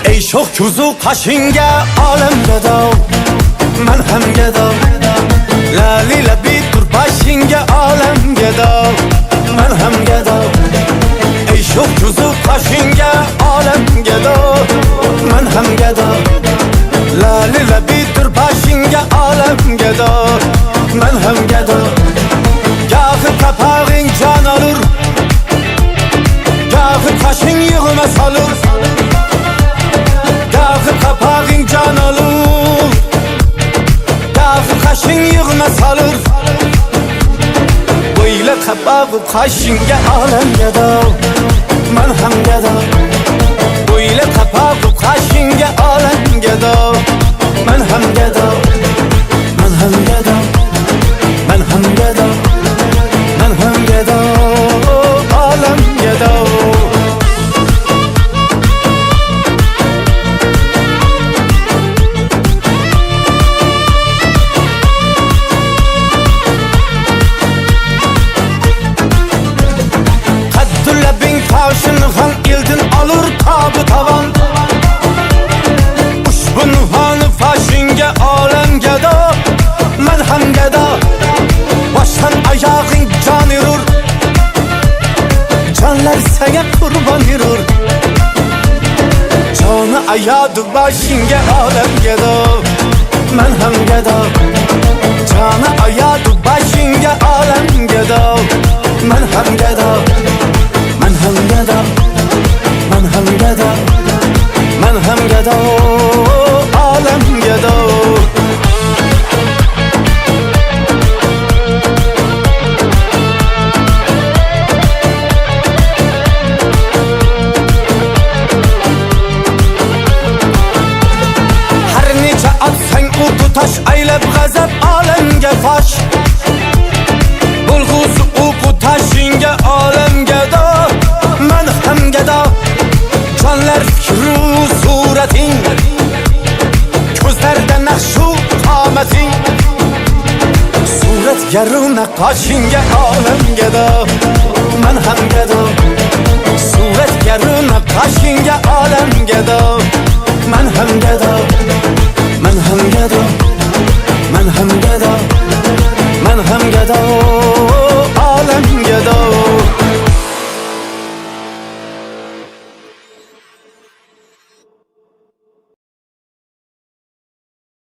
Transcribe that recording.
ای شوخ کوزو قشنگ عالم گدا من هم گدا لالی لبی تر باشنگ عالم گدا من هم گدا ای شوخ کوزو قشنگ عالم گدا من هم گدا لالی لبی تر باشنگ عالم گدا من هم گدا گاه kapağın can alır gah kaşın yığıma salır kapağın can alır gah kaşın yığına salır böyle kapağı kaşınga alem geda men hem geda böyle kapağı kaşınga alem geda men hem geda men hem geda men hem geda men hem geda alem geda Taşınğan ildin alır tabi tavan Uşbun hanı faşinge alem geda Men hem geda Baştan ayağın can yürür Canlar sana kurban yürür Canı ayadı başinge alem geda Men hem geda Canı ayadı başinge alem geda Men hem geda من هم گدا من هم گدا من هم گدا عالم گدا هر نیچه atsan o tutaş aylab g'azab olamga fosh bulg'usi o'qu tashinga olamga Canlar fikru suretin Gözlerde nakşu kametin Suret yarına kaşinge alem geda Men hem geda Suret yarına kaşinge alem geda Men hem geda